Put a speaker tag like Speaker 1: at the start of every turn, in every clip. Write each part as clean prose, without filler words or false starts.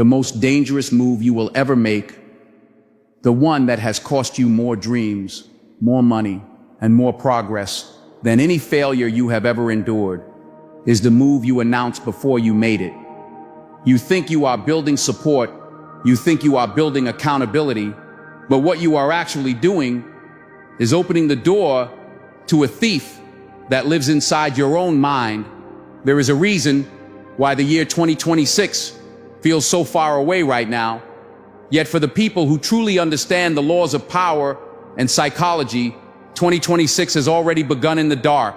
Speaker 1: the most dangerous move you will ever make, the one that has cost you more dreams, more money, and more progress than any failure you have ever endured, is the move you announced before you made it. You think you are building support, you think you are building accountability, but what you are actually doing is opening the door to a thief that lives inside your own mind. There is a reason why the year 2026 feels so far away right now. Yet for the people who truly understand the laws of power and psychology, 2026 has already begun in the dark.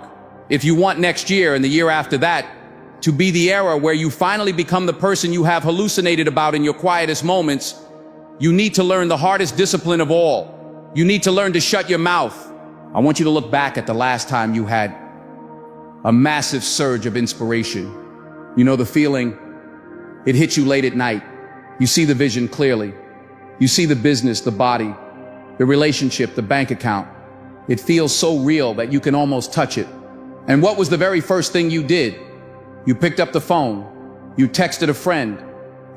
Speaker 1: If you want next year and the year after that to be the era where you finally become the person you have hallucinated about in your quietest moments, you need to learn the hardest discipline of all. You need to learn to shut your mouth. I want you to look back at the last time you had a massive surge of inspiration. You know the feeling? It hits you late at night. You see the vision clearly. You see the business, the body, the relationship, the bank account. It feels so real that you can almost touch it. And what was the very first thing you did? You picked up the phone. You texted a friend.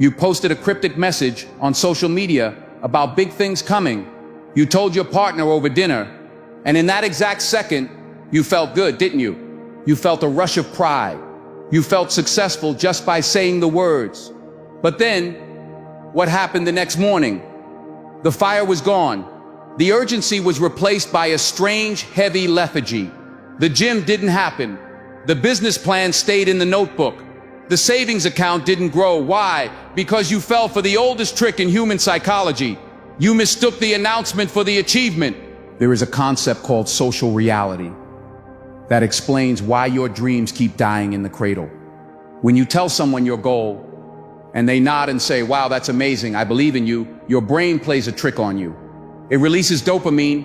Speaker 1: You posted a cryptic message on social media about big things coming. You told your partner over dinner. And in that exact second, you felt good, didn't you? You felt a rush of pride. You felt successful just by saying the words. But then, what happened the next morning? The fire was gone. The urgency was replaced by a strange, heavy lethargy. The gym didn't happen. The business plan stayed in the notebook. The savings account didn't grow. Why? Because you fell for the oldest trick in human psychology. You mistook the announcement for the achievement. There is a concept called social reality that explains why your dreams keep dying in the cradle. When you tell someone your goal, and they nod and say, "Wow, that's amazing, I believe in you," your brain plays a trick on you. It releases dopamine,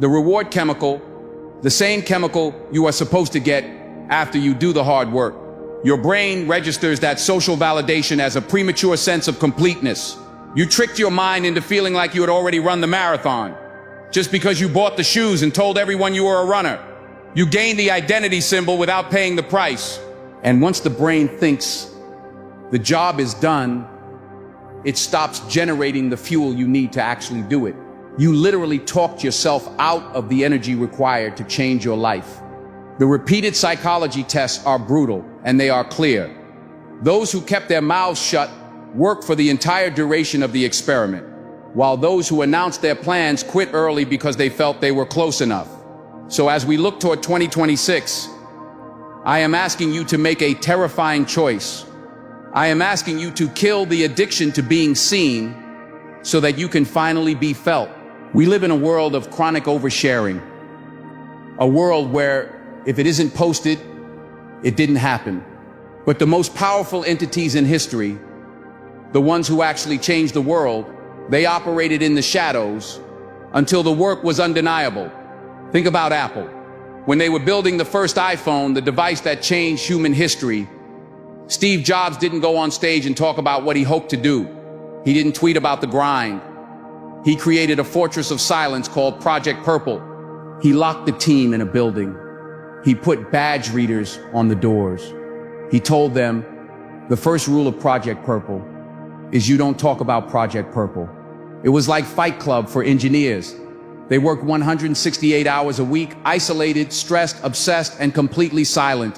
Speaker 1: the reward chemical, the same chemical you are supposed to get after you do the hard work. Your brain registers that social validation as a premature sense of completeness. You tricked your mind into feeling like you had already run the marathon, just because you bought the shoes and told everyone you were a runner. You gained the identity symbol without paying the price. And once the brain thinks the job is done, it stops generating the fuel you need to actually do it. You literally talked yourself out of the energy required to change your life. The repeated psychology tests are brutal, and they are clear. Those who kept their mouths shut worked for the entire duration of the experiment, while those who announced their plans quit early because they felt they were close enough. So as we look toward 2026, I am asking you to make a terrifying choice. I am asking you to kill the addiction to being seen so that you can finally be felt. We live in a world of chronic oversharing, a world where if it isn't posted, it didn't happen. But the most powerful entities in history, the ones who actually changed the world, they operated in the shadows until the work was undeniable. Think about Apple. When they were building the first iPhone, the device that changed human history, Steve Jobs didn't go on stage and talk about what he hoped to do. He didn't tweet about the grind. He created a fortress of silence called Project Purple. He locked the team in a building. He put badge readers on the doors. He told them, the first rule of Project Purple is you don't talk about Project Purple. It was like Fight Club for engineers. They worked 168 hours a week, isolated, stressed, obsessed, and completely silent.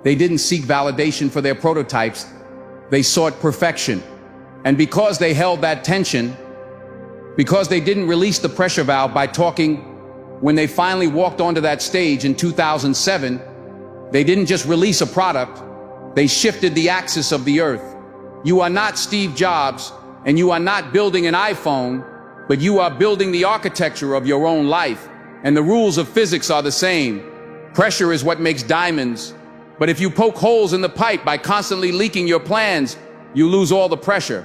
Speaker 1: They didn't seek validation for their prototypes. They sought perfection. And because they held that tension, because they didn't release the pressure valve by talking, when they finally walked onto that stage in 2007, they didn't just release a product, they shifted the axis of the earth. You are not Steve Jobs, and you are not building an iPhone, but you are building the architecture of your own life, and the rules of physics are the same. Pressure is what makes diamonds, but if you poke holes in the pipe by constantly leaking your plans, you lose all the pressure.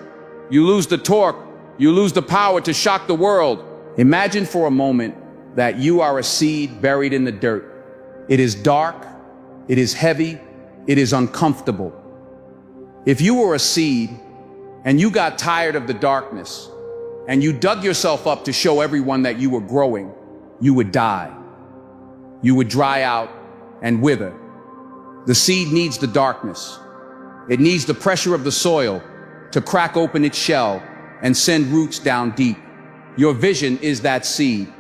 Speaker 1: You lose the torque. You lose the power to shock the world. Imagine for a moment that you are a seed buried in the dirt. It is dark, it is heavy, it is uncomfortable. If you were a seed and you got tired of the darkness and you dug yourself up to show everyone that you were growing, you would die. You would dry out and wither. The seed needs the darkness. It needs the pressure of the soil. to crack open its shell and send roots down deep. Your vision is that seed.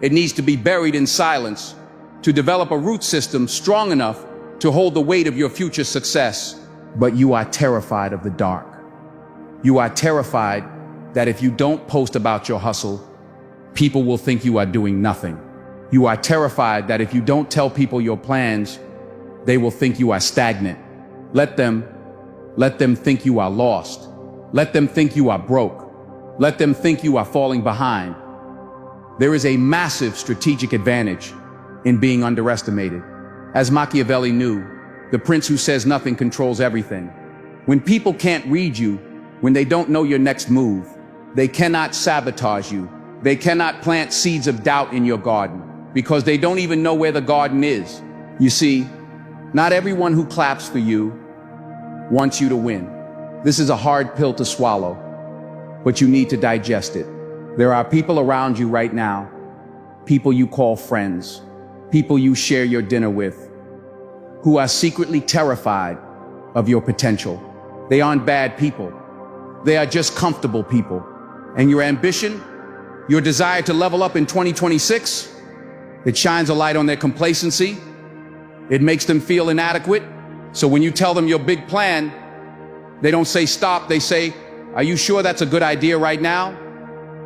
Speaker 1: It needs to be buried in silence to develop a root system strong enough to hold the weight of your future success. But you are terrified of the dark. You are terrified that if you don't post about your hustle, people will think you are doing nothing. You are terrified that if you don't tell people your plans, they will think you are stagnant. Let them think you are lost. Let them think you are broke. Let them think you are falling behind. There is a massive strategic advantage in being underestimated. As Machiavelli knew, the prince who says nothing controls everything. When people can't read you, when they don't know your next move, they cannot sabotage you. They cannot plant seeds of doubt in your garden because they don't even know where the garden is. You see, not everyone who claps for you wants you to win. This is a hard pill to swallow, but you need to digest it. There are people around you right now, people you call friends, people you share your dinner with, who are secretly terrified of your potential. They aren't bad people. They are just comfortable people. And your ambition, your desire to level up in 2026, it shines a light on their complacency. It makes them feel inadequate. So when you tell them your big plan, they don't say stop. They say, are you sure that's a good idea right now?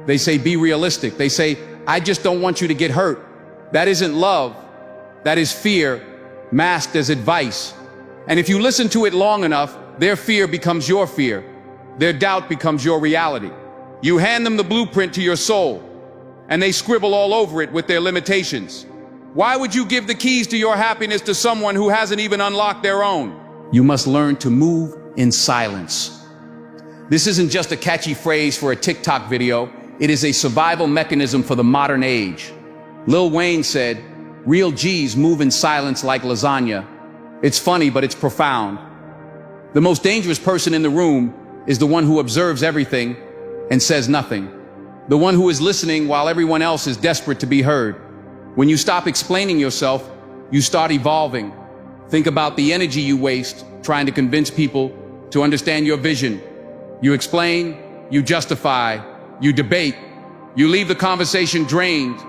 Speaker 1: They say, be realistic. They say, I just don't want you to get hurt. That isn't love. That is fear masked as advice. And if you listen to it long enough, their fear becomes your fear. Their doubt becomes your reality. You hand them the blueprint to your soul, and they scribble all over it with their limitations. Why would you give the keys to your happiness to someone who hasn't even unlocked their own? You must learn to move in silence. This isn't just a catchy phrase for a TikTok video. It is a survival mechanism for the modern age. Lil Wayne said, real G's move in silence like lasagna. It's funny, but it's profound. The most dangerous person in the room is the one who observes everything and says nothing. The one who is listening while everyone else is desperate to be heard. When you stop explaining yourself, you start evolving. Think about the energy you waste trying to convince people to understand your vision. You explain, you justify, you debate, you leave the conversation drained,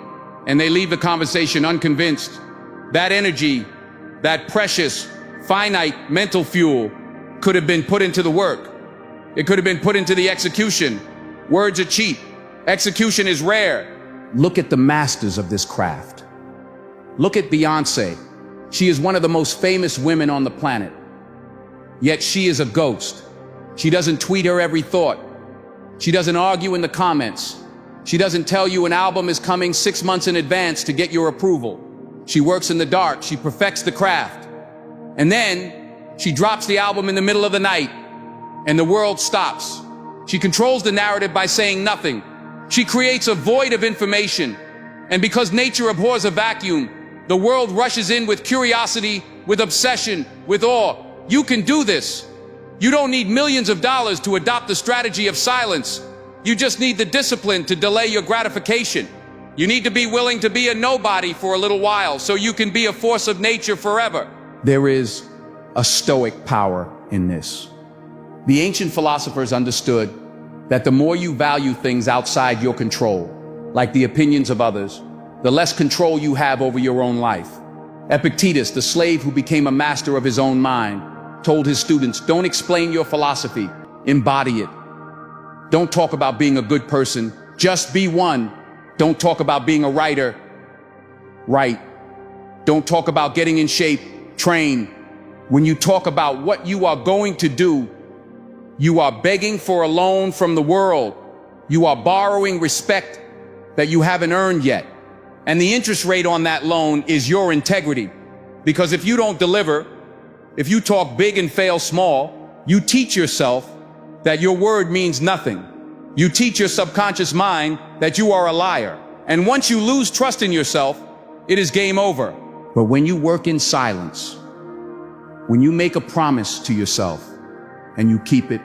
Speaker 1: and they leave the conversation unconvinced. That energy, that precious, finite mental fuel could have been put into the work. It could have been put into the execution. Words are cheap. Execution is rare. Look at the masters of this craft. Look at Beyonce. She is one of the most famous women on the planet. Yet she is a ghost. She doesn't tweet her every thought. She doesn't argue in the comments. She doesn't tell you an album is coming 6 months in advance to get your approval. She works in the dark. She perfects the craft. And then she drops the album in the middle of the night, and the world stops. She controls the narrative by saying nothing. She creates a void of information. And because nature abhors a vacuum, the world rushes in with curiosity, with obsession, with awe. You can do this. You don't need millions of dollars to adopt the strategy of silence. You just need the discipline to delay your gratification. You need to be willing to be a nobody for a little while so you can be a force of nature forever. There is a stoic power in this. The ancient philosophers understood that the more you value things outside your control, like the opinions of others, the less control you have over your own life. Epictetus, the slave who became a master of his own mind, told his students, don't explain your philosophy, embody it. Don't talk about being a good person, just be one. Don't talk about being a writer, write. Don't talk about getting in shape, train. When you talk about what you are going to do, you are begging for a loan from the world. You are borrowing respect that you haven't earned yet. And the interest rate on that loan is your integrity. Because if you don't deliver, if you talk big and fail small, you teach yourself that your word means nothing. You teach your subconscious mind that you are a liar. And once you lose trust in yourself, it is game over. But when you work in silence, when you make a promise to yourself and you keep it,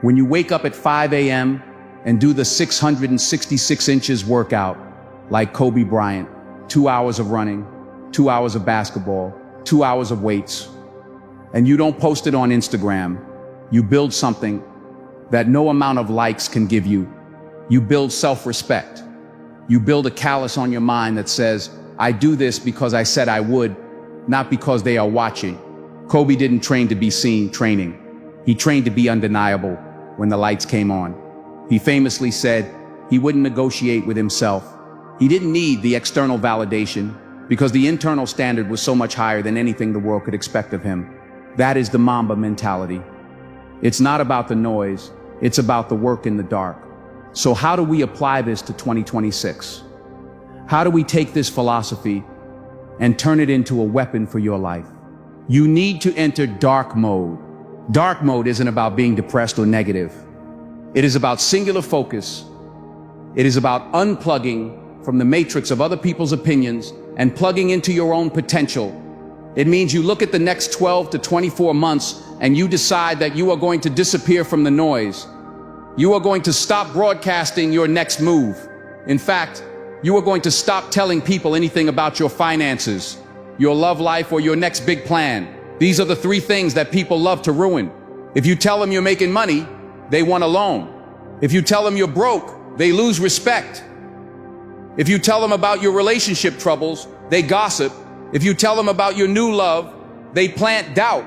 Speaker 1: when you wake up at 5 a.m. and do the 666 inches workout like Kobe Bryant, 2 hours of running, 2 hours of basketball, 2 hours of weights, and you don't post it on Instagram, you build something that no amount of likes can give you. You build self-respect. You build a callus on your mind that says, I do this because I said I would, not because they are watching. Kobe didn't train to be seen training. He trained to be undeniable when the lights came on. He famously said he wouldn't negotiate with himself. He didn't need the external validation because the internal standard was so much higher than anything the world could expect of him. That is the Mamba mentality. It's not about the noise, it's about the work in the dark. So how do we apply this to 2026? How do we take this philosophy and turn it into a weapon for your life? You need to enter dark mode. Dark mode isn't about being depressed or negative. It is about singular focus. It is about unplugging from the matrix of other people's opinions and plugging into your own potential. It means you look at the next 12 to 24 months and you decide that you are going to disappear from the noise. You are going to stop broadcasting your next move. In fact, you are going to stop telling people anything about your finances, your love life, or your next big plan. These are the three things that people love to ruin. If you tell them you're making money, they want a loan. If you tell them you're broke, they lose respect. If you tell them about your relationship troubles, they gossip. If you tell them about your new love, they plant doubt.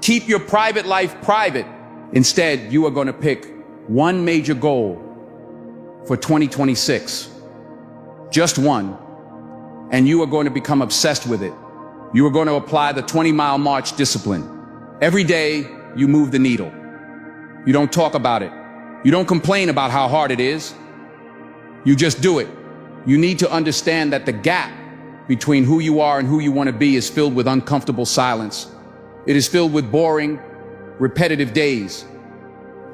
Speaker 1: Keep your private life private. Instead, you are going to pick one major goal for 2026. Just one. And you are going to become obsessed with it. You are going to apply the 20-mile march discipline. Every day, you move the needle. You don't talk about it. You don't complain about how hard it is. You just do it. You need to understand that the gap between who you are and who you want to be is filled with uncomfortable silence. It is filled with boring, repetitive days.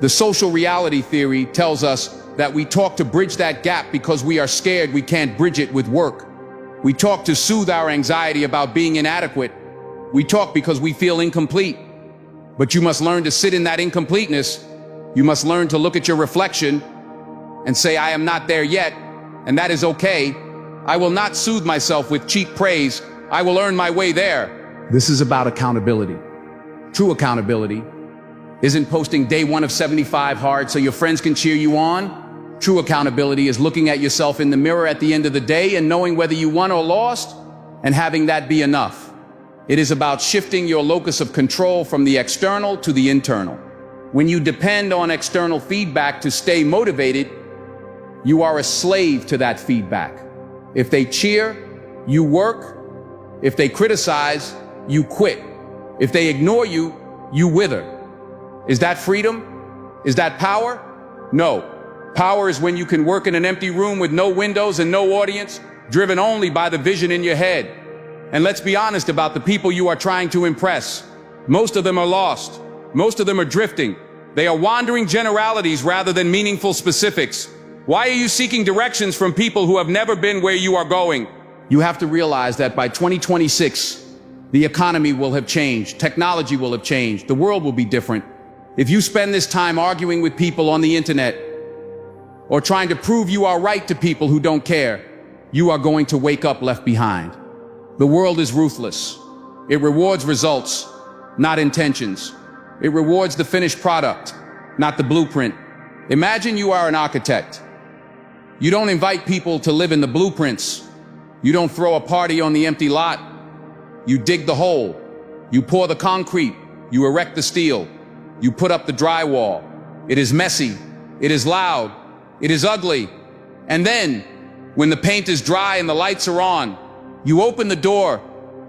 Speaker 1: The social reality theory tells us that we talk to bridge that gap because we are scared we can't bridge it with work. We talk to soothe our anxiety about being inadequate. We talk because we feel incomplete. But you must learn to sit in that incompleteness. You must learn to look at your reflection and say, I am not there yet, and that is okay. I will not soothe myself with cheap praise. I will earn my way there. This is about accountability. True accountability isn't posting day 1 of 75 hard so your friends can cheer you on. True accountability is looking at yourself in the mirror at the end of the day and knowing whether you won or lost and having that be enough. It is about shifting your locus of control from the external to the internal. When you depend on external feedback to stay motivated, you are a slave to that feedback. If they cheer, you work. If they criticize, you quit. If they ignore you, you wither. Is that freedom? Is that power? No. Power is when you can work in an empty room with no windows and no audience, driven only by the vision in your head. And let's be honest about the people you are trying to impress. Most of them are lost. Most of them are drifting. They are wandering generalities rather than meaningful specifics. Why are you seeking directions from people who have never been where you are going? You have to realize that by 2026, the economy will have changed. Technology will have changed. The world will be different. If you spend this time arguing with people on the internet or trying to prove you are right to people who don't care, you are going to wake up left behind. The world is ruthless. It rewards results, not intentions. It rewards the finished product, not the blueprint. Imagine you are an architect. You don't invite people to live in the blueprints. You don't throw a party on the empty lot. You dig the hole. You pour the concrete. You erect the steel. You put up the drywall. It is messy. It is loud. It is ugly. And then, when the paint is dry and the lights are on, you open the door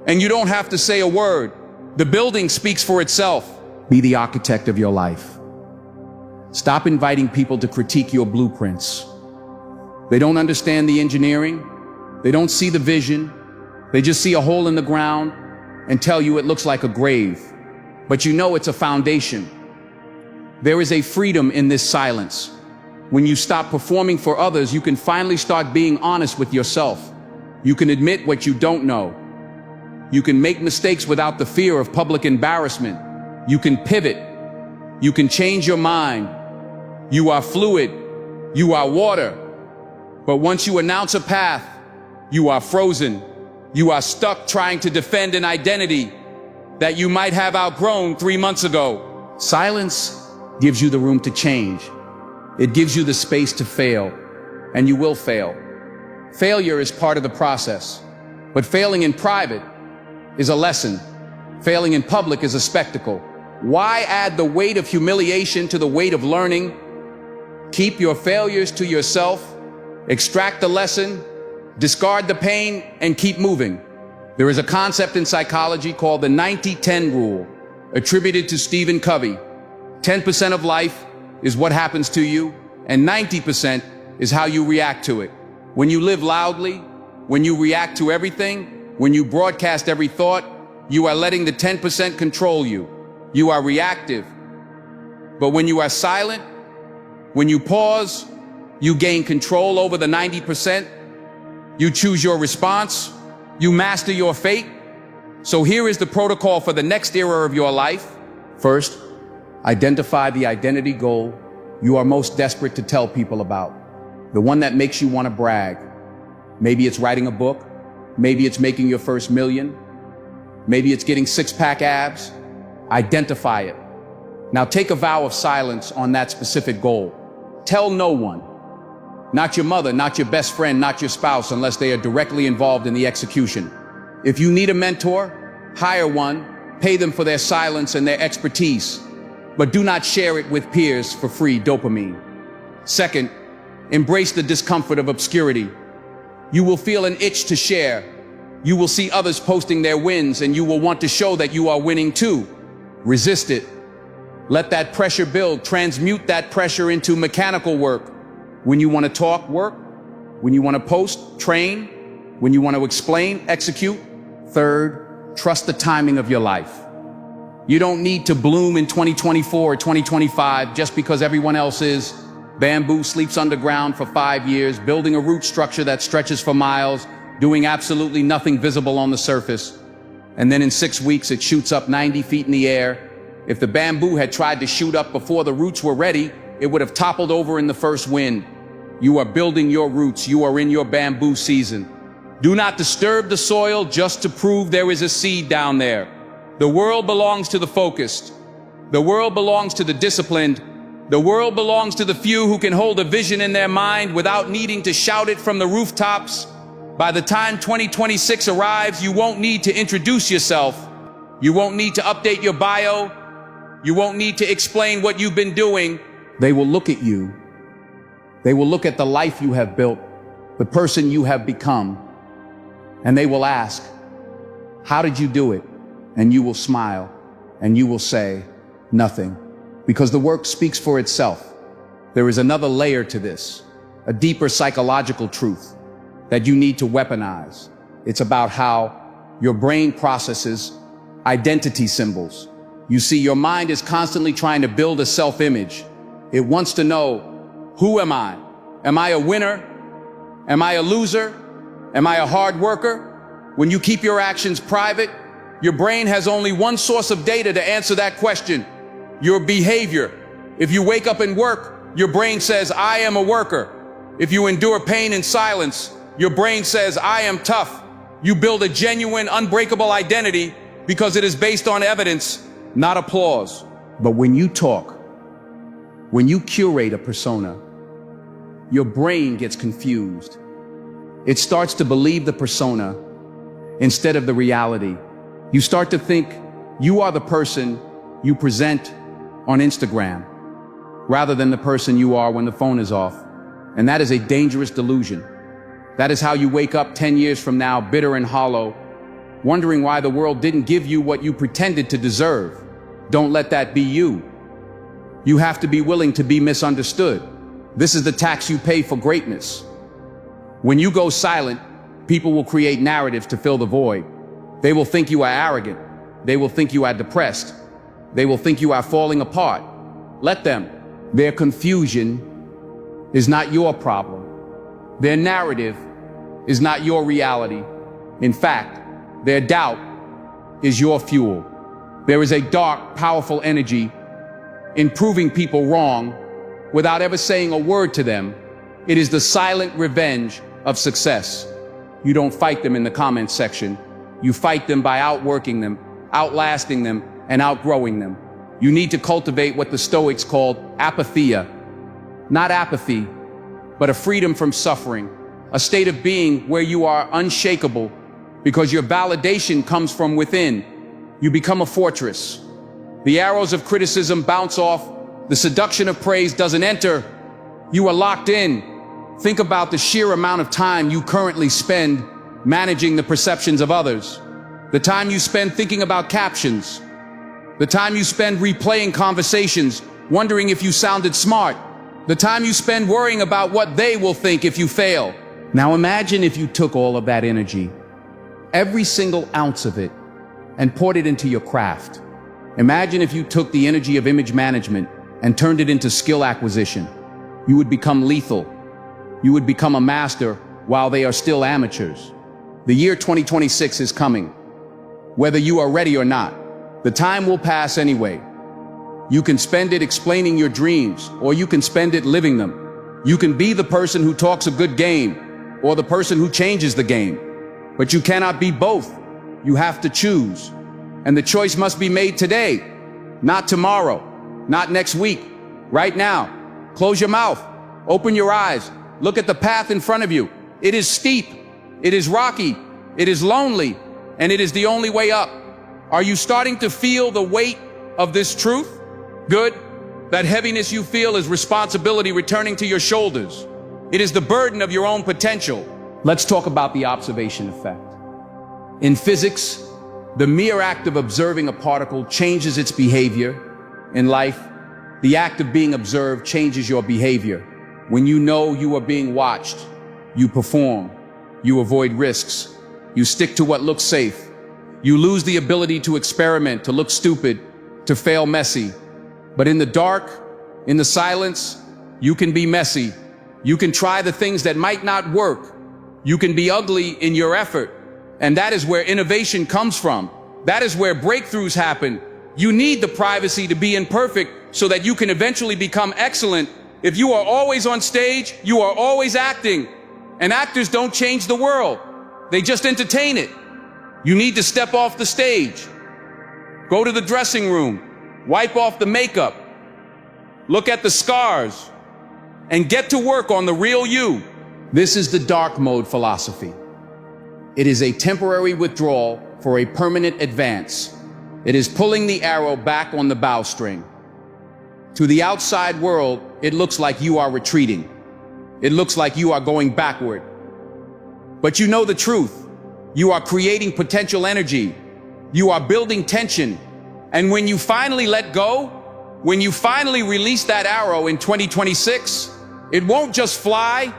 Speaker 1: and you don't have to say a word. The building speaks for itself. Be the architect of your life. Stop inviting people to critique your blueprints. They don't understand the engineering. They don't see the vision. They just see a hole in the ground and tell you it looks like a grave. But you know it's a foundation. There is a freedom in this silence. When you stop performing for others, you can finally start being honest with yourself. You can admit what you don't know. You can make mistakes without the fear of public embarrassment. You can pivot. You can change your mind. You are fluid. You are water. But once you announce a path, you are frozen. You are stuck trying to defend an identity that you might have outgrown 3 months ago. Silence gives you the room to change. It gives you the space to fail, and you will fail. Failure is part of the process, but failing in private is a lesson. Failing in public is a spectacle. Why add the weight of humiliation to the weight of learning? Keep your failures to yourself, extract the lesson, discard the pain, and keep moving. There is a concept in psychology called the 90-10 rule, attributed to Stephen Covey. 10% of life is what happens to you, and 90% is how you react to it. When you live loudly, when you react to everything, when you broadcast every thought, you are letting the 10% control you. You are reactive. But when you are silent, when you pause, you gain control over the 90%. You choose your response. You master your fate. So here is the protocol for the next era of your life. First, identify the identity goal you are most desperate to tell people about. The one that makes you want to brag. Maybe it's writing a book. Maybe it's making your first million. Maybe it's getting six-pack abs. Identify it. Now take a vow of silence on that specific goal. Tell no one. Not your mother, not your best friend, not your spouse, unless they are directly involved in the execution. If you need a mentor, hire one, pay them for their silence and their expertise, but do not share it with peers for free dopamine. Second, embrace the discomfort of obscurity. You will feel an itch to share. You will see others posting their wins, and you will want to show that you are winning too. Resist it. Let that pressure build. Transmute that pressure into mechanical work. When you want to talk, work. When you want to post, train. When you want to explain, execute. Third, trust the timing of your life. You don't need to bloom in 2024 or 2025 just because everyone else is. Bamboo sleeps underground for 5 years, building a root structure that stretches for miles, doing absolutely nothing visible on the surface. And then in 6 weeks, it shoots up 90 feet in the air. If the bamboo had tried to shoot up before the roots were ready, it would have toppled over in the first wind. You are building your roots. You are in your bamboo season. Do not disturb the soil just to prove there is a seed down there. The world belongs to the focused. The world belongs to the disciplined. The world belongs to the few who can hold a vision in their mind without needing to shout it from the rooftops. By the time 2026 arrives, you won't need to introduce yourself. You won't need to update your bio. You won't need to explain what you've been doing. They will look at you. They will look at the life you have built, the person you have become, and they will ask, how did you do it? And you will smile, and you will say, nothing. Because the work speaks for itself. There is another layer to this, a deeper psychological truth that you need to weaponize. It's about how your brain processes identity symbols. You see, your mind is constantly trying to build a self-image. It wants to know, who am I? Am I a winner? Am I a loser? Am I a hard worker? When you keep your actions private, your brain has only one source of data to answer that question: your behavior. If you wake up and work, your brain says, I am a worker. If you endure pain in silence, your brain says, I am tough. You build a genuine, unbreakable identity because it is based on evidence, not applause. But when you talk, when you curate a persona, your brain gets confused. It starts to believe the persona instead of the reality. You start to think you are the person you present on Instagram rather than the person you are when the phone is off. And that is a dangerous delusion. That is how you wake up 10 years from now, bitter and hollow, wondering why the world didn't give you what you pretended to deserve. Don't let that be you. You have to be willing to be misunderstood. This is the tax you pay for greatness. When you go silent, people will create narratives to fill the void. They will think you are arrogant. They will think you are depressed. They will think you are falling apart. Let them. Their confusion is not your problem. Their narrative is not your reality. In fact, their doubt is your fuel. There is a dark, powerful energy in proving people wrong without ever saying a word to them. It is the silent revenge of success. You don't fight them in the comments section. You fight them by outworking them, outlasting them, and outgrowing them. You need to cultivate what the Stoics called apatheia. Not apathy, but a freedom from suffering, a state of being where you are unshakable because your validation comes from within. You become a fortress. The arrows of criticism bounce off. The seduction of praise doesn't enter. You are locked in. Think about the sheer amount of time you currently spend managing the perceptions of others. The time you spend thinking about captions. The time you spend replaying conversations, wondering if you sounded smart. The time you spend worrying about what they will think if you fail. Now imagine if you took all of that energy, every single ounce of it, and poured it into your craft. Imagine if you took the energy of image management and turned it into skill acquisition. You would become lethal. You would become a master while they are still amateurs. The year 2026 is coming. Whether you are ready or not, the time will pass anyway. You can spend it explaining your dreams, or you can spend it living them. You can be the person who talks a good game, or the person who changes the game. But you cannot be both. You have to choose. And the choice must be made today, not tomorrow, not next week, right now. Close your mouth, open your eyes, look at the path in front of you. It is steep, it is rocky, it is lonely, and it is the only way up. Are you starting to feel the weight of this truth? Good. That heaviness you feel is responsibility returning to your shoulders. It is the burden of your own potential. Let's talk about the observation effect. In physics, the mere act of observing a particle changes its behavior. In life, the act of being observed changes your behavior. When you know you are being watched, you perform, you avoid risks, you stick to what looks safe. You lose the ability to experiment, to look stupid, to fail messy. But in the dark, in the silence, you can be messy. You can try the things that might not work. You can be ugly in your effort. And that is where innovation comes from. That is where breakthroughs happen. You need the privacy to be imperfect so that you can eventually become excellent. If you are always on stage, you are always acting. And actors don't change the world. They just entertain it. You need to step off the stage. Go to the dressing room. Wipe off the makeup. Look at the scars. And get to work on the real you. This is the dark mode philosophy. It is a temporary withdrawal for a permanent advance. It is pulling the arrow back on the bowstring. To the outside world, it looks like you are retreating. It looks like you are going backward. But you know the truth. You are creating potential energy. You are building tension. And when you finally let go, when you finally release that arrow in 2026, it won't just fly,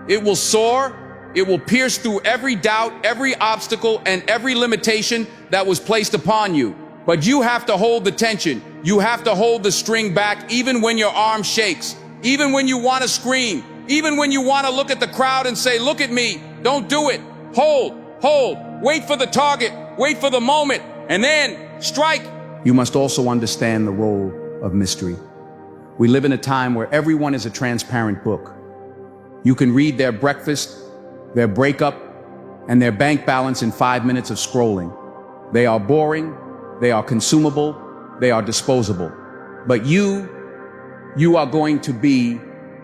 Speaker 1: it will soar. It will pierce through every doubt, every obstacle, and every limitation that was placed upon you. But you have to hold the tension. You have to hold the string back even when your arm shakes, even when you want to scream, even when you want to look at the crowd and say, look at me. Don't do it. Hold, wait for the target, wait for the moment, and then strike. You must also understand the role of mystery. We live in a time where everyone is a transparent book. You can read their breakfast, their breakup, and their bank balance in 5 minutes of scrolling. They are boring, they are consumable, they are disposable. But you are going to be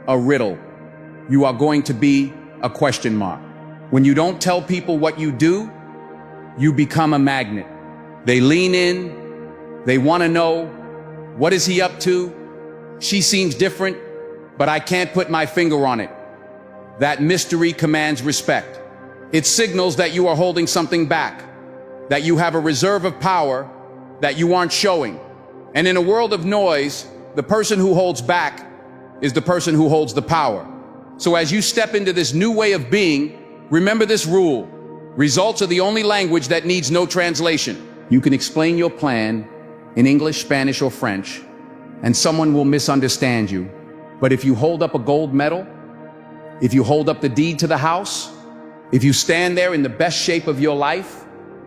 Speaker 1: a riddle. You are going to be a question mark. When you don't tell people what you do, you become a magnet. They lean in, they want to know, what is he up to? She seems different, but I can't put my finger on it. That mystery commands respect. It signals that you are holding something back, that you have a reserve of power that you aren't showing. And in a world of noise, the person who holds back is the person who holds the power. So as you step into this new way of being, remember this rule. Results are the only language that needs no translation. You can explain your plan in English, Spanish, or French, and someone will misunderstand you. But if you hold up a gold medal, if you hold up the deed to the house, if you stand there in the best shape of your life,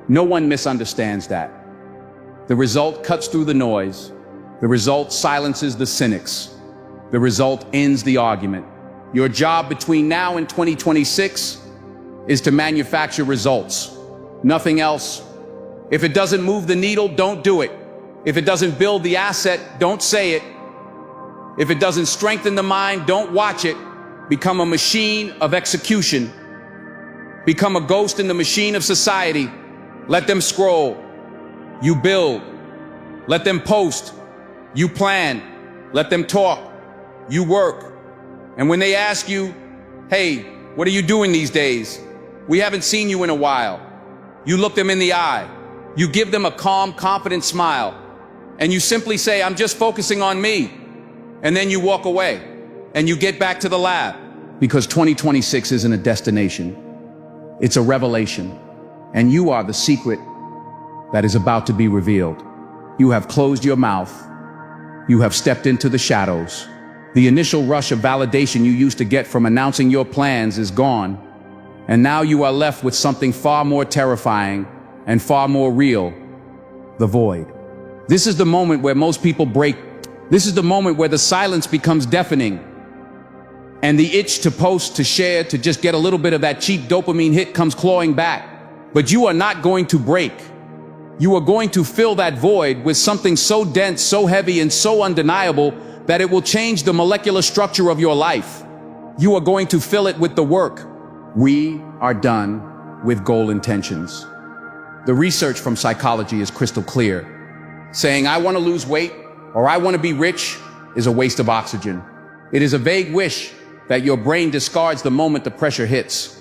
Speaker 1: no one misunderstands that. The result cuts through the noise. The result silences the cynics. The result ends the argument. Your job between now and 2026 is to manufacture results. Nothing else. If it doesn't move the needle, don't do it. If it doesn't build the asset, don't say it. If it doesn't strengthen the mind, don't watch it. Become a machine of execution. Become a ghost in the machine of society. Let them scroll. You build. Let them post. You plan. Let them talk. You work. And when they ask you, hey, what are you doing these days? We haven't seen you in a while. You look them in the eye. You give them a calm, confident smile. And you simply say, I'm just focusing on me. And then you walk away. And you get back to the lab. Because 2026 isn't a destination. It's a revelation. And you are the secret that is about to be revealed. You have closed your mouth. You have stepped into the shadows. The initial rush of validation you used to get from announcing your plans is gone. And now you are left with something far more terrifying and far more real: the void. This is the moment where most people break. This is the moment where the silence becomes deafening. And the itch to post, to share, to just get a little bit of that cheap dopamine hit comes clawing back. But you are not going to break. You are going to fill that void with something so dense, so heavy, and so undeniable that it will change the molecular structure of your life. You are going to fill it with the work. We are done with goal intentions. The research from psychology is crystal clear. Saying, I want to lose weight or I want to be rich is a waste of oxygen. It is a vague wish that your brain discards the moment the pressure hits.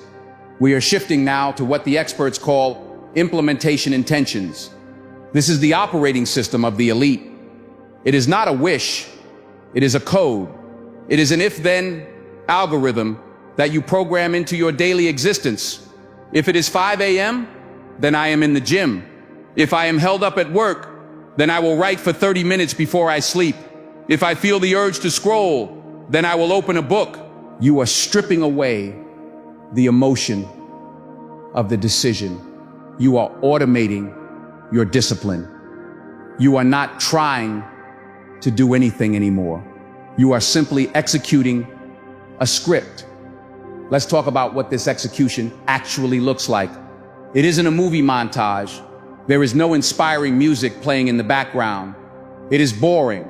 Speaker 1: We are shifting now to what the experts call implementation intentions. This is the operating system of the elite. It is not a wish. It is a code. It is an if-then algorithm that you program into your daily existence. If it is 5 a.m., then I am in the gym. If I am held up at work, then I will write for 30 minutes before I sleep. If I feel the urge to scroll, then I will open a book. You are stripping away the emotion of the decision. You are automating your discipline. You are not trying to do anything anymore. You are simply executing a script. Let's talk about what this execution actually looks like. It isn't a movie montage. There is no inspiring music playing in the background. It is boring.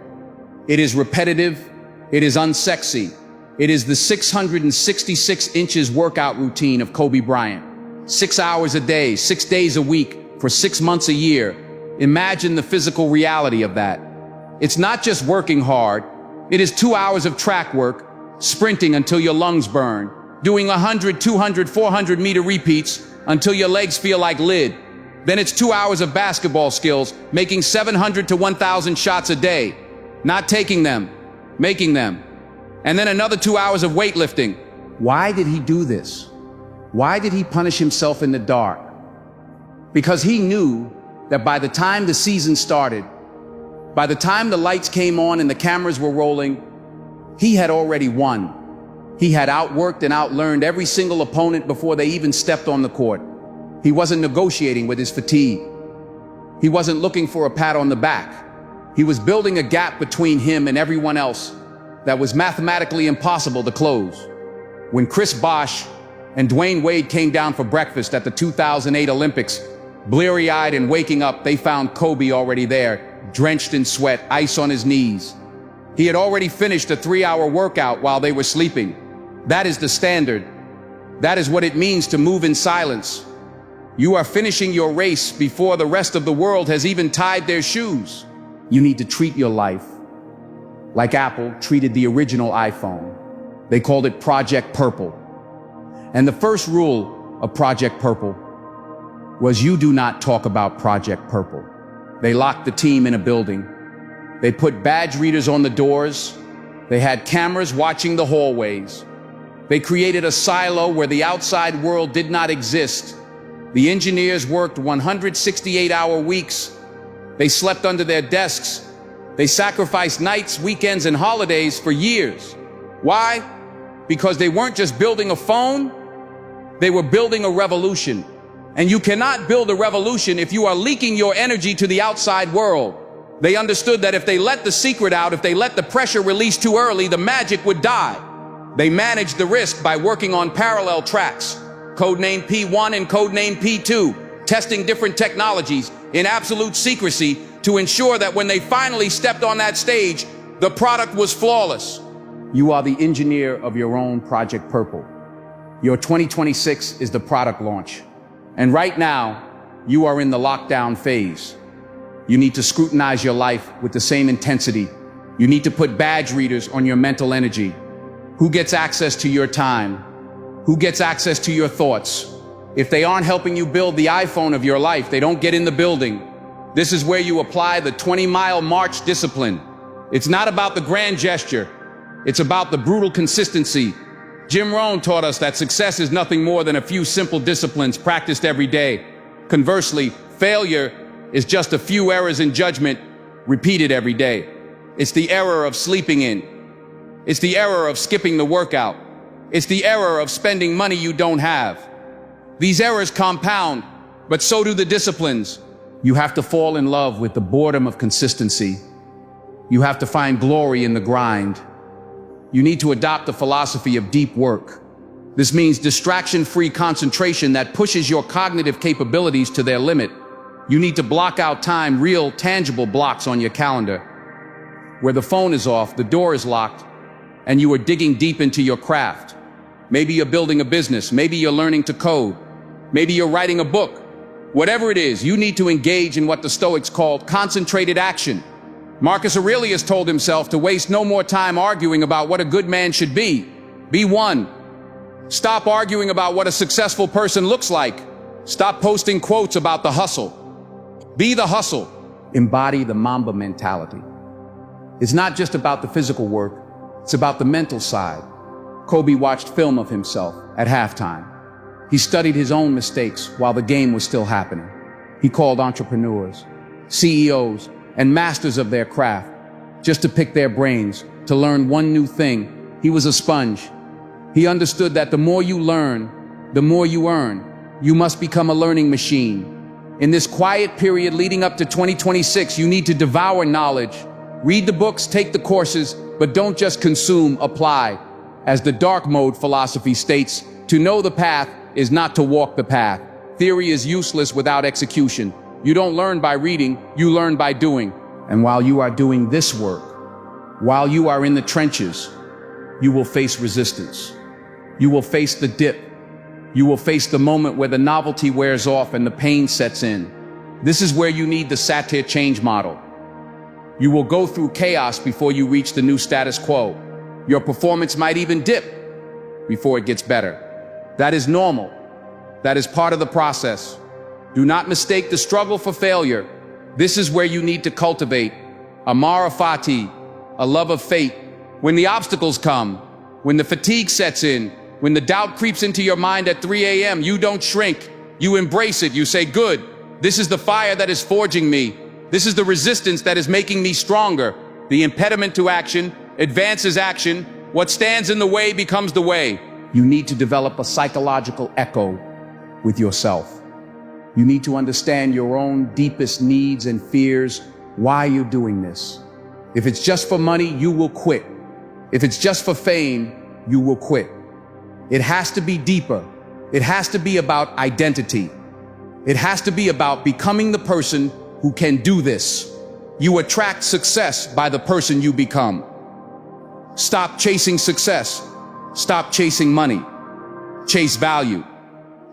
Speaker 1: It is repetitive. It is unsexy. It is the 666 inches workout routine of Kobe Bryant. 6 hours a day, 6 days a week, for 6 months a year. Imagine the physical reality of that. It's not just working hard. It is 2 hours of track work, sprinting until your lungs burn, doing 100, 200, 400 meter repeats until your legs feel like lid. Then it's 2 hours of basketball skills, making 700 to 1,000 shots a day, not taking them, making them. And then another 2 hours of weightlifting. Why did he do this? Why did he punish himself in the dark? Because he knew that by the time the season started, by the time the lights came on and the cameras were rolling, he had already won. He had outworked and outlearned every single opponent before they even stepped on the court. He wasn't negotiating with his fatigue. He wasn't looking for a pat on the back. He was building a gap between him and everyone else that was mathematically impossible to close. When Chris Bosh and Dwayne Wade came down for breakfast at the 2008 Olympics, bleary-eyed and waking up, they found Kobe already there, drenched in sweat, ice on his knees. He had already finished a 3-hour workout while they were sleeping. That is the standard. That is what it means to move in silence. You are finishing your race before the rest of the world has even tied their shoes. You need to treat your life like Apple treated the original iPhone. They called it Project Purple. And the first rule of Project Purple was you do not talk about Project Purple. They locked the team in a building. They put badge readers on the doors. They had cameras watching the hallways. They created a silo where the outside world did not exist. The engineers worked 168-hour weeks. They slept under their desks. They sacrificed nights, weekends, and holidays for years. Why? Because they weren't just building a phone, they were building a revolution. And you cannot build a revolution if you are leaking your energy to the outside world. They understood that if they let the secret out, if they let the pressure release too early, the magic would die. They managed the risk by working on parallel tracks, codenamed P1 and codenamed P2, testing different technologies in absolute secrecy to ensure that when they finally stepped on that stage, the product was flawless. You are the engineer of your own Project Purple. Your 2026 is the product launch. And right now, you are in the lockdown phase. You need to scrutinize your life with the same intensity. You need to put badge readers on your mental energy. Who gets access to your time? Who gets access to your thoughts? If they aren't helping you build the iPhone of your life, they don't get in the building. This is where you apply the 20-mile march discipline. It's not about the grand gesture. It's about the brutal consistency. Jim Rohn taught us that success is nothing more than a few simple disciplines practiced every day. Conversely, failure is just a few errors in judgment repeated every day. It's the error of sleeping in. It's the error of skipping the workout. It's the error of spending money you don't have. These errors compound, but so do the disciplines. You have to fall in love with the boredom of consistency. You have to find glory in the grind. You need to adopt the philosophy of deep work. This means distraction-free concentration that pushes your cognitive capabilities to their limit. You need to block out time, real, tangible blocks on your calendar, where the phone is off, the door is locked, and you are digging deep into your craft. Maybe you're building a business. Maybe you're learning to code. Maybe you're writing a book. Whatever it is, you need to engage in what the Stoics called concentrated action. Marcus Aurelius told himself to waste no more time arguing about what a good man should be. Be one. Stop arguing about what a successful person looks like. Stop posting quotes about the hustle. Be the hustle. Embody the Mamba mentality. It's not just about the physical work, it's about the mental side. Kobe watched film of himself at halftime. He studied his own mistakes while the game was still happening. He called entrepreneurs, CEOs, and masters of their craft just to pick their brains, to learn one new thing. He was a sponge. He understood that the more you learn, the more you earn. You must become a learning machine. In this quiet period leading up to 2026, you need to devour knowledge. Read the books, take the courses, but don't just consume, apply. As the dark mode philosophy states, to know the path is not to walk the path. Theory is useless without execution. You don't learn by reading, you learn by doing. And while you are doing this work, while you are in the trenches, you will face resistance. You will face the dip. You will face the moment where the novelty wears off and the pain sets in. This is where you need the satire change model. You will go through chaos before you reach the new status quo. Your performance might even dip before it gets better. That is normal. That is part of the process. Do not mistake the struggle for failure. This is where you need to cultivate amara fati, a love of fate. When the obstacles come, when the fatigue sets in, when the doubt creeps into your mind at 3 a.m., you don't shrink. You embrace it. You say, good, this is the fire that is forging me. This is the resistance that is making me stronger. The impediment to action advances action. What stands in the way becomes the way. You need to develop a psychological echo with yourself. You need to understand your own deepest needs and fears, why you're doing this. If it's just for money, you will quit. If it's just for fame, you will quit. It has to be deeper. It has to be about identity. It has to be about becoming the person who can do this. You attract success by the person you become. Stop chasing success. Stop chasing money. Chase value.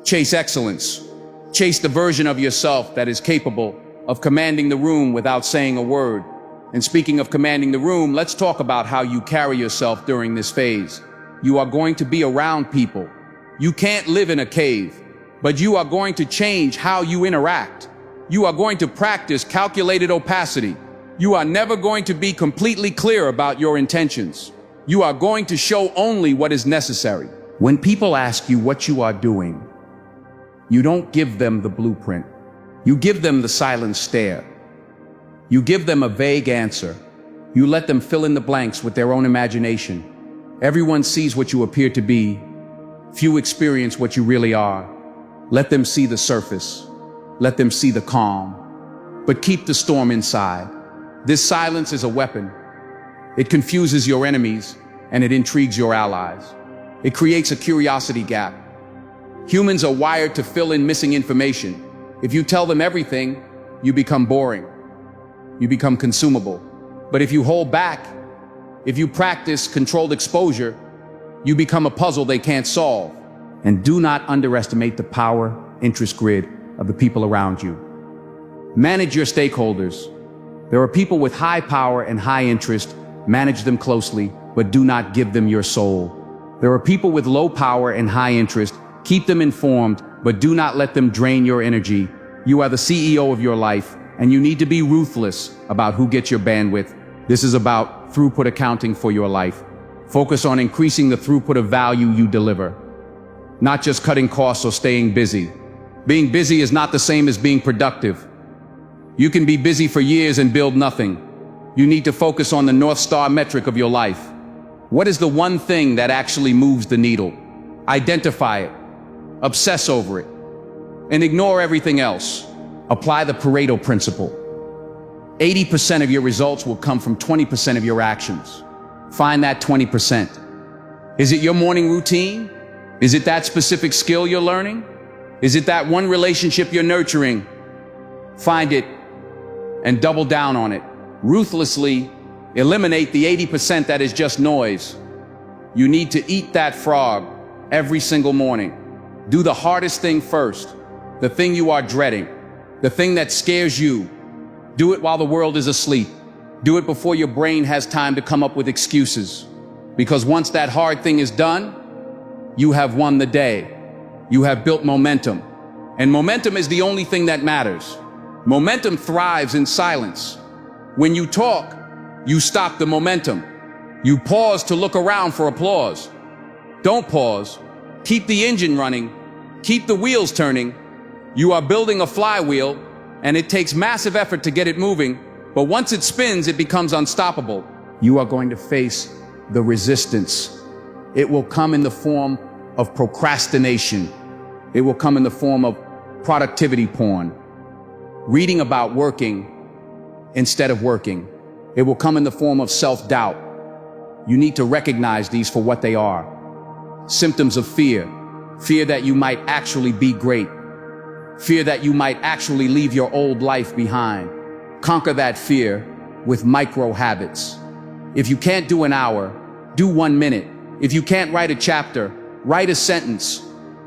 Speaker 1: Chase excellence. Chase the version of yourself that is capable of commanding the room without saying a word. And speaking of commanding the room, let's talk about how you carry yourself during this phase. You are going to be around people. You can't live in a cave, but you are going to change how you interact. You are going to practice calculated opacity. You are never going to be completely clear about your intentions. You are going to show only what is necessary. When people ask you what you are doing, you don't give them the blueprint. You give them the silent stare. You give them a vague answer. You let them fill in the blanks with their own imagination. Everyone sees what you appear to be. Few experience what you really are. Let them see the surface. Let them see the calm. But keep the storm inside. This silence is a weapon. It confuses your enemies and it intrigues your allies. It creates a curiosity gap. Humans are wired to fill in missing information. If you tell them everything, you become boring. you become consumable. But if you hold back, if you practice controlled exposure, you become a puzzle they can't solve. And do not underestimate the power interest grid of the people around you. Manage your stakeholders. There are people with high power and high interest. Manage them closely, but do not give them your soul. There are people with low power and high interest. Keep them informed, but do not let them drain your energy. You are the CEO of your life, and you need to be ruthless about who gets your bandwidth. This is about throughput accounting for your life. Focus on increasing the throughput of value you deliver, not just cutting costs or staying busy. Being busy is not the same as being productive. You can be busy for years and build nothing. You need to focus on the North Star metric of your life. What is the one thing that actually moves the needle? Identify it, obsess over it, and ignore everything else. Apply the Pareto principle. 80% of your results will come from 20% of your actions. Find that 20%. Is it your morning routine? Is it that specific skill you're learning? Is it that one relationship you're nurturing? Find it and double down on it. Ruthlessly eliminate the 80% that is just noise. You need to eat that frog every single morning. Do the hardest thing first, the thing you are dreading, the thing that scares you. Do it while the world is asleep. Do it before your brain has time to come up with excuses. Because once that hard thing is done, you have won the day. You have built momentum. And momentum is the only thing that matters. Momentum thrives in silence. When you talk, you stop the momentum. You pause to look around for applause. Don't pause. Keep the engine running. Keep the wheels turning. You are building a flywheel, and it takes massive effort to get it moving, but once it spins, it becomes unstoppable. You are going to face the resistance. It will come in the form of procrastination. It will come in the form of productivity porn. Reading about working instead of working. It will come in the form of self-doubt. You need to recognize these for what they are. Symptoms of fear. Fear that you might actually be great. Fear that you might actually leave your old life behind. Conquer that fear with micro habits. If you can't do an hour, do 1 minute. If you can't write a chapter, write a sentence.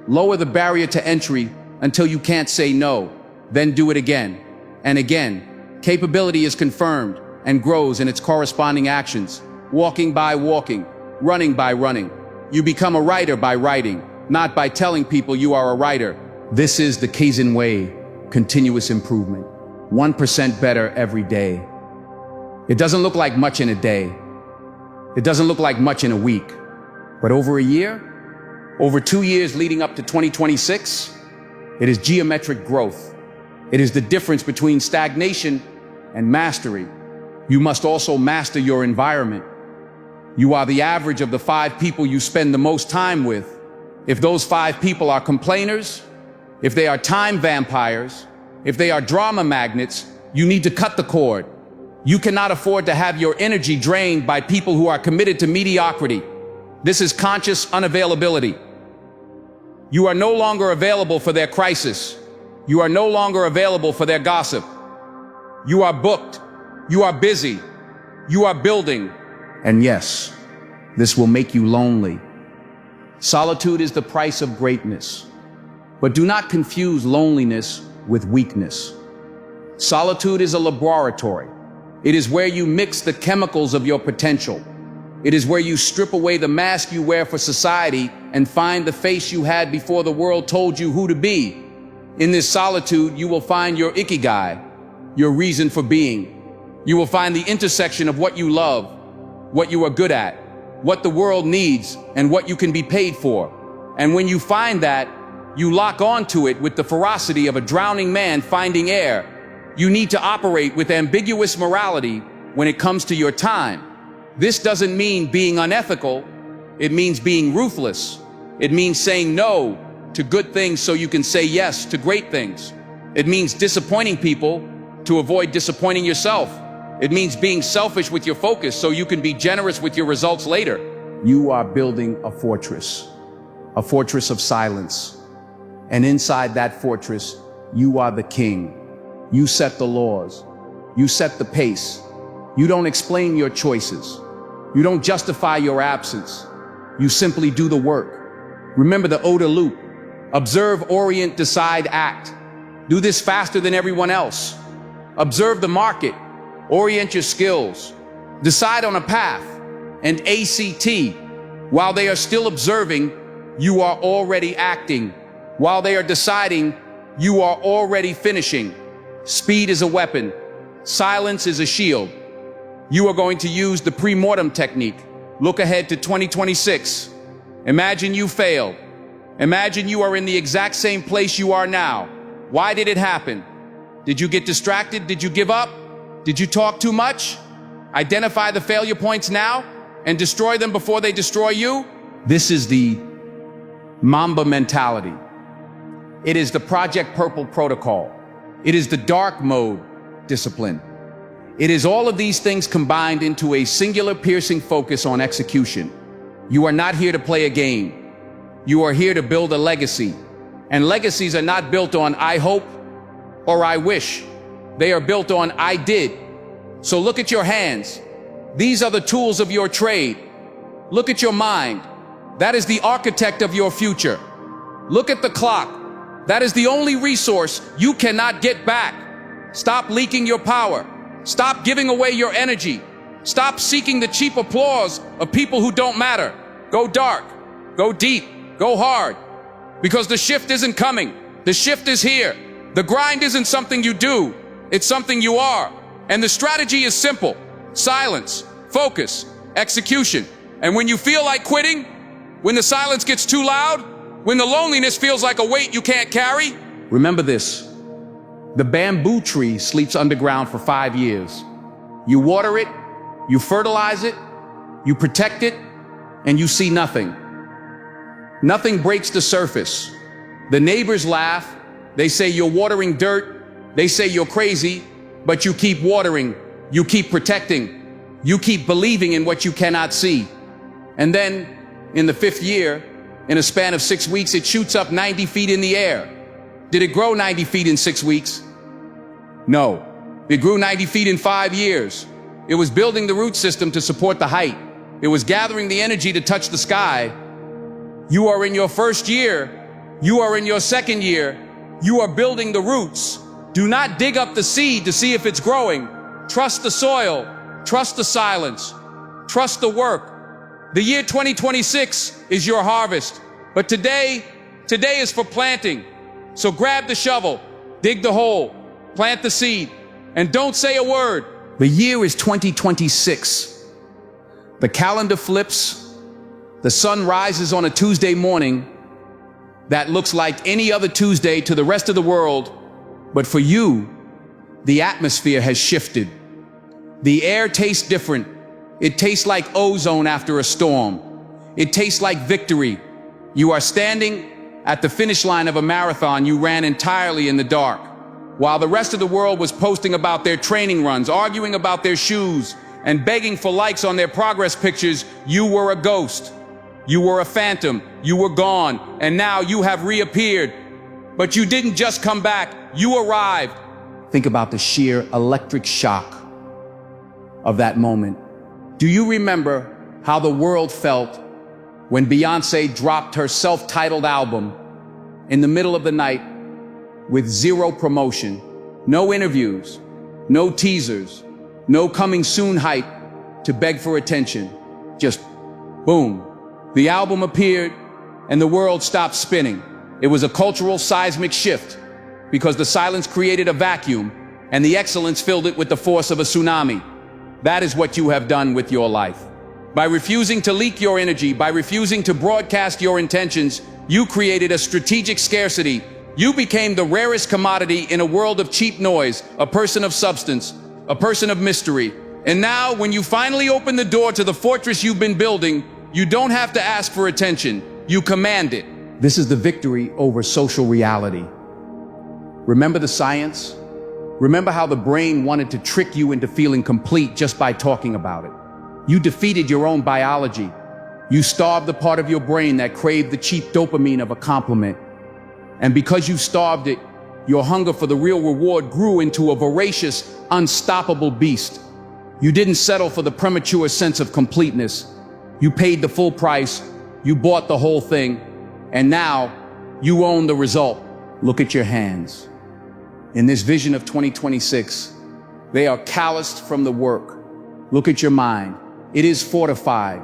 Speaker 1: Lower the barrier to entry until you can't say no. Then do it again and again. Capability is confirmed and grows in its corresponding actions. Walking by walking, running by running. You become a writer by writing, not by telling people you are a writer. This is the Kaizen way, continuous improvement. 1% better every day. It doesn't look like much in a day. It doesn't look like much in a week. But over a year, over 2 years leading up to 2026, it is geometric growth. It is the difference between stagnation and mastery. You must also master your environment. You are the average of the 5 people you spend the most time with. If those 5 people are complainers, if they are time vampires, if they are drama magnets, you need to cut the cord. You cannot afford to have your energy drained by people who are committed to mediocrity. This is conscious unavailability. You are no longer available for their crisis. You are no longer available for their gossip. You are booked. You are busy. You are building. And yes, this will make you lonely. Solitude is the price of greatness. But do not confuse loneliness with weakness. Solitude is a laboratory. It is where you mix the chemicals of your potential. It is where you strip away the mask you wear for society and find the face you had before the world told you who to be. In this solitude, you will find your ikigai, your reason for being. You will find the intersection of what you love, what you are good at, what the world needs, and what you can be paid for. And when you find that, you lock onto it with the ferocity of a drowning man finding air. You need to operate with ambiguous morality when it comes to your time. This doesn't mean being unethical. It means being ruthless. It means saying no to good things so you can say yes to great things. It means disappointing people to avoid disappointing yourself. It means being selfish with your focus so you can be generous with your results later. You are building a fortress of silence. And inside that fortress, you are the king. You set the laws. You set the pace. You don't explain your choices. You don't justify your absence. You simply do the work. Remember the OTA loop. Observe, orient, decide, act. Do this faster than everyone else. Observe the market. Orient your skills. Decide on a path. And ACT. While they are still observing, you are already acting. While they are deciding, you are already finishing. Speed is a weapon. Silence is a shield. You are going to use the pre-mortem technique. Look ahead to 2026. Imagine you failed. Imagine you are in the exact same place you are now. Why did it happen? Did you get distracted? Did you give up? Did you talk too much? Identify the failure points now and destroy them before they destroy you. This is the Mamba mentality. It is the Project Purple protocol. It is the dark mode discipline. It is all of these things combined into a singular piercing focus on execution. You are not here to play a game. You are here to build a legacy. And legacies are not built on I hope or I wish. They are built on I did. So look at your hands. These are the tools of your trade. Look at your mind. That is the architect of your future. Look at the clock. That is the only resource you cannot get back. Stop leaking your power. Stop giving away your energy. Stop seeking the cheap applause of people who don't matter. Go dark. Go deep. Go hard. Because the shift isn't coming. The shift is here. The grind isn't something you do. It's something you are. And the strategy is simple. Silence, focus, execution. And when you feel like quitting, when the silence gets too loud, when the loneliness feels like a weight you can't carry, remember this. The bamboo tree sleeps underground for 5 years. You water it, you fertilize it, you protect it, and you see nothing. Nothing breaks the surface. The neighbors laugh. They say you're watering dirt. They say you're crazy, but you keep watering. You keep protecting. You keep believing in what you cannot see. And then, in the 5th year, in a span of 6 weeks, it shoots up 90 feet in the air. Did it grow 90 feet in 6 weeks? No. It grew 90 feet in 5 years. It was building the root system to support the height. It was gathering the energy to touch the sky. You are in your 1st year. You are in your 2nd year. You are building the roots. Do not dig up the seed to see if it's growing. Trust the soil. Trust the silence. Trust the work. The year 2026 is your harvest. But today is for planting. So grab the shovel, dig the hole, plant the seed, and don't say a word. The year is 2026. The calendar flips. The sun rises on a Tuesday morning that looks like any other Tuesday to the rest of the world. But for you, the atmosphere has shifted. The air tastes different. It tastes like ozone after a storm. It tastes like victory. You are standing at the finish line of a marathon you ran entirely in the dark. While the rest of the world was posting about their training runs, arguing about their shoes, and begging for likes on their progress pictures, you were a ghost. You were a phantom. You were gone. And now you have reappeared. But you didn't just come back. You arrived. Think about the sheer electric shock of that moment. Do you remember how the world felt when Beyoncé dropped her self-titled album in the middle of the night with zero promotion, no interviews, no teasers, no coming soon hype to beg for attention? Just boom. The album appeared and the world stopped spinning. It was a cultural seismic shift because the silence created a vacuum and the excellence filled it with the force of a tsunami. That is what you have done with your life. By refusing to leak your energy, by refusing to broadcast your intentions, you created a strategic scarcity. You became the rarest commodity in a world of cheap noise, a person of substance, a person of mystery. And now, when you finally open the door to the fortress you've been building, you don't have to ask for attention. You command it. This is the victory over social reality. Remember the science? Remember how the brain wanted to trick you into feeling complete just by talking about it. You defeated your own biology. You starved the part of your brain that craved the cheap dopamine of a compliment. And because you starved it, Your hunger for the real reward grew into a voracious, unstoppable beast. You didn't settle for the premature sense of completeness. You paid the full price, you bought the whole thing, and now you own the result. Look at your hands. In this vision of 2026, they are calloused from the work. Look at your mind. It is fortified.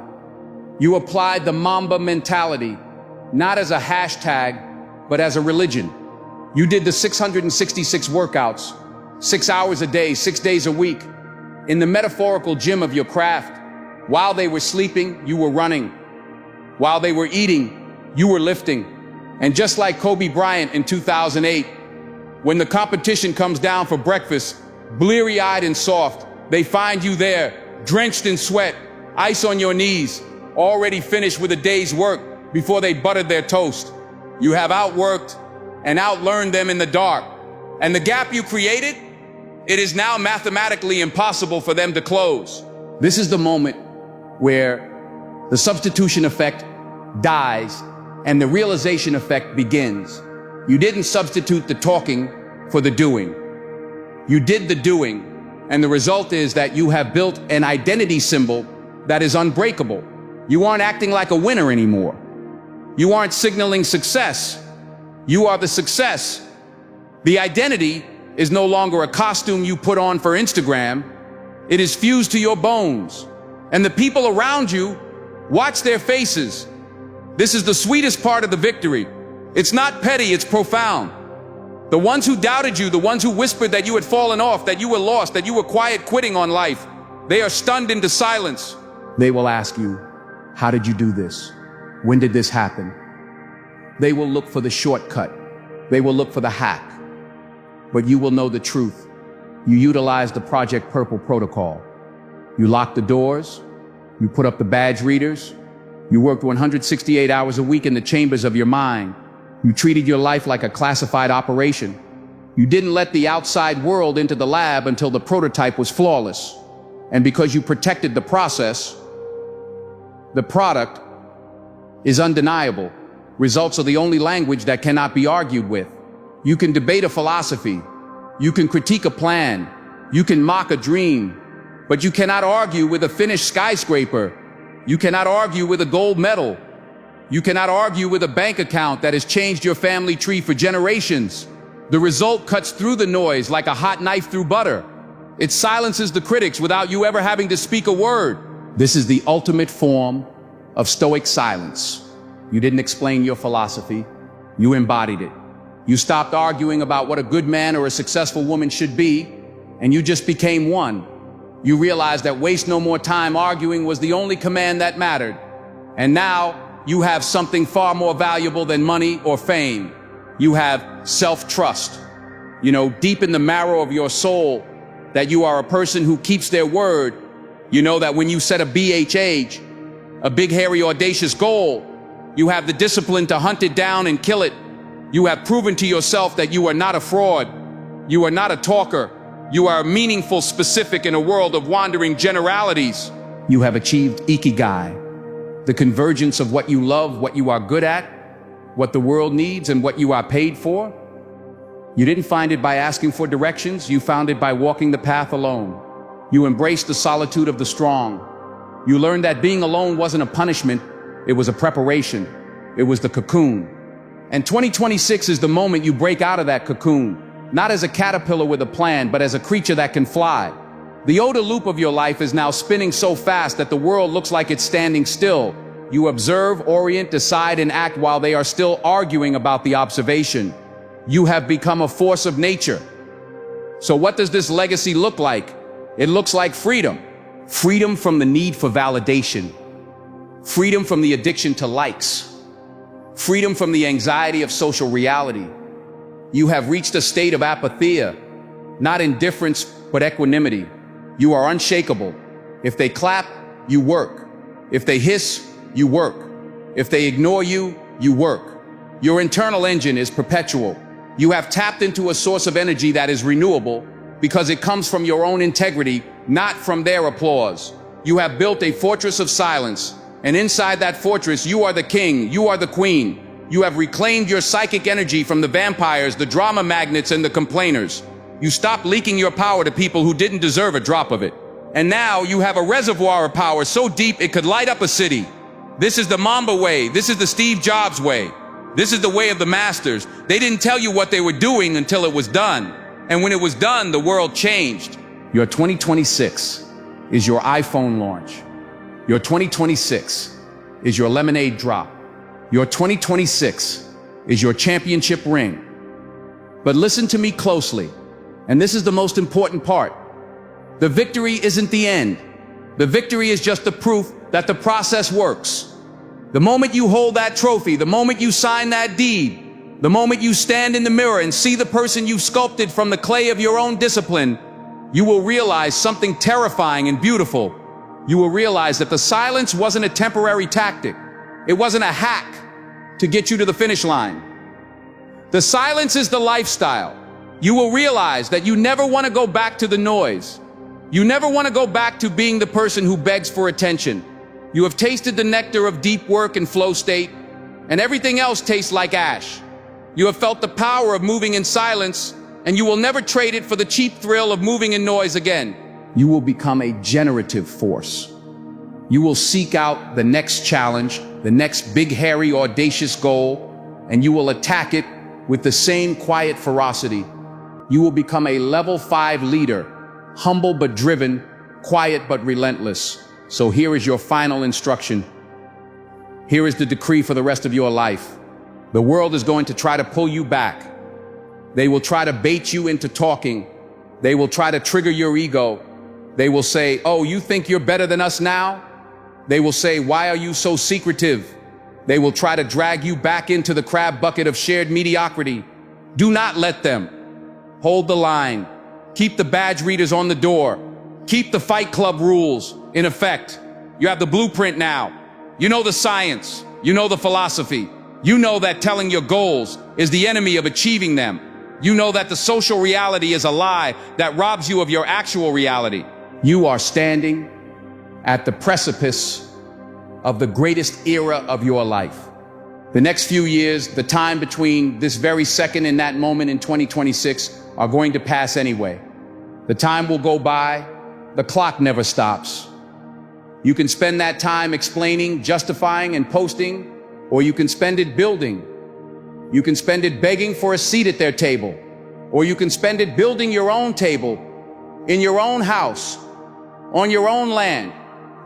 Speaker 1: You applied the Mamba mentality, not as a hashtag, but as a religion. You did the 666 workouts, 6 hours a day, 6 days a week, in the metaphorical gym of your craft. While they were sleeping, you were running. While they were eating, you were lifting. And just like Kobe Bryant in 2008, when the competition comes down for breakfast, bleary-eyed and soft, they find you there, drenched in sweat, ice on your knees, already finished with a day's work before they buttered their toast. You have outworked and outlearned them in the dark. And the gap you created, it is now mathematically impossible for them to close. This is the moment where the substitution effect dies and the realization effect begins. You didn't substitute the talking for the doing. You did the doing, and the result is that you have built an identity symbol that is unbreakable. You aren't acting like a winner anymore. You aren't signaling success. You are the success. The identity is no longer a costume you put on for Instagram. It is fused to your bones. And the people around you, watch their faces. This is the sweetest part of the victory. It's not petty, it's profound. The ones who doubted you, the ones who whispered that you had fallen off, that you were lost, that you were quiet quitting on life, they are stunned into silence. They will ask you, how did you do this? When did this happen? They will look for the shortcut. They will look for the hack. But you will know the truth. You utilized the Project Purple protocol. You locked the doors. You put up the badge readers. You worked 168 hours a week in the chambers of your mind. You treated your life like a classified operation. You didn't let the outside world into the lab until the prototype was flawless. And because you protected the process, the product is undeniable. Results are the only language that cannot be argued with. You can debate a philosophy. You can critique a plan. You can mock a dream. But you cannot argue with a finished skyscraper. You cannot argue with a gold medal. You cannot argue with a bank account that has changed your family tree for generations. The result cuts through the noise like a hot knife through butter. It silences the critics without you ever having to speak a word. This is the ultimate form of stoic silence. You didn't explain your philosophy. You embodied it. You stopped arguing about what a good man or a successful woman should be, and you just became one. You realized that waste no more time arguing was the only command that mattered. And now you have something far more valuable than money or fame. You have self-trust. You know, deep in the marrow of your soul, that you are a person who keeps their word. You know that when you set a BHH, a big, hairy, audacious goal, you have the discipline to hunt it down and kill it. You have proven to yourself that you are not a fraud. You are not a talker. You are meaningful, specific in a world of wandering generalities. You have achieved ikigai, the convergence of what you love, what you are good at, what the world needs, and what you are paid for. You didn't find it by asking for directions. You found it by walking the path alone. You embraced the solitude of the strong. You learned that being alone wasn't a punishment. It was a preparation. It was the cocoon. And 2026 is the moment you break out of that cocoon, not as a caterpillar with a plan, but as a creature that can fly. The OODA loop of your life is now spinning so fast that the world looks like it's standing still. You observe, orient, decide, and act while they are still arguing about the observation. You have become a force of nature. So what does this legacy look like? It looks like freedom. Freedom from the need for validation. Freedom from the addiction to likes. Freedom from the anxiety of social reality. You have reached a state of apatheia, not indifference, but equanimity. You are unshakable. If they clap, you work. If they hiss, you work. If they ignore you, you work. Your internal engine is perpetual. You have tapped into a source of energy that is renewable because it comes from your own integrity, not from their applause. You have built a fortress of silence, and inside that fortress, you are the king, you are the queen. You have reclaimed your psychic energy from the vampires, the drama magnets, and the complainers. You stopped leaking your power to people who didn't deserve a drop of it. And now you have a reservoir of power so deep it could light up a city. This is the Mamba way. This is the Steve Jobs way. This is the way of the masters. They didn't tell you what they were doing until it was done. And when it was done, the world changed. Your 2026 is your iPhone launch. Your 2026 is your lemonade drop. Your 2026 is your championship ring. But listen to me closely, and this is the most important part. The victory isn't the end. The victory is just the proof that the process works. The moment you hold that trophy, the moment you sign that deed, the moment you stand in the mirror and see the person you've sculpted from the clay of your own discipline, you will realize something terrifying and beautiful. You will realize that the silence wasn't a temporary tactic. It wasn't a hack to get you to the finish line. The silence is the lifestyle. You will realize that you never want to go back to the noise. You never want to go back to being the person who begs for attention. You have tasted the nectar of deep work and flow state, and everything else tastes like ash. You have felt the power of moving in silence, and you will never trade it for the cheap thrill of moving in noise again. You will become a generative force. You will seek out the next challenge, the next big, hairy, audacious goal, and you will attack it with the same quiet ferocity. You will become a level 5 leader, humble but driven, quiet but relentless. So here is your final instruction. Here is the decree for the rest of your life. The world is going to try to pull you back. They will try to bait you into talking. They will try to trigger your ego. They will say, oh, you think you're better than us now? They will say, why are you so secretive? They will try to drag you back into the crab bucket of shared mediocrity. Do not let them. Hold the line. Keep the badge readers on the door. Keep the Fight Club rules in effect. You have the blueprint now. You know the science. You know the philosophy. You know that telling your goals is the enemy of achieving them. You know that the social reality is a lie that robs you of your actual reality. You are standing at the precipice of the greatest era of your life. The next few years, the time between this very second and that moment in 2026 are going to pass anyway. The time will go by. The clock never stops. You can spend that time explaining, justifying, and posting, or you can spend it building. You can spend it begging for a seat at their table, or you can spend it building your own table, in your own house, on your own land.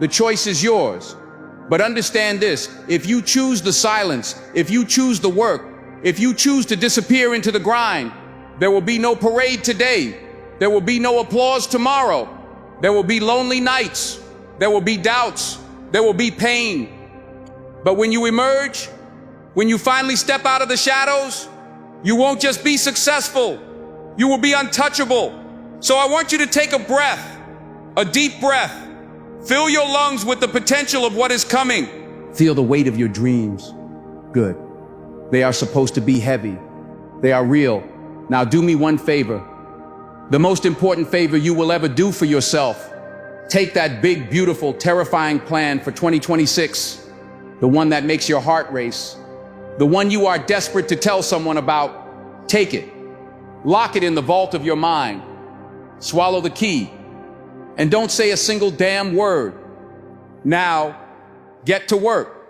Speaker 1: The choice is yours. But understand this, if you choose the silence, if you choose the work, if you choose to disappear into the grind, there will be no parade today. There will be no applause tomorrow. There will be lonely nights. There will be doubts. There will be pain. But when you emerge, when you finally step out of the shadows, you won't just be successful. You will be untouchable. So I want you to take a breath, a deep breath. Fill your lungs with the potential of what is coming. Feel the weight of your dreams. Good. They are supposed to be heavy. They are real. Now do me one favor. The most important favor you will ever do for yourself. Take that big, beautiful, terrifying plan for 2026. The one that makes your heart race. The one you are desperate to tell someone about. Take it. Lock it in the vault of your mind. Swallow the key. And don't say a single damn word. Now, get to work.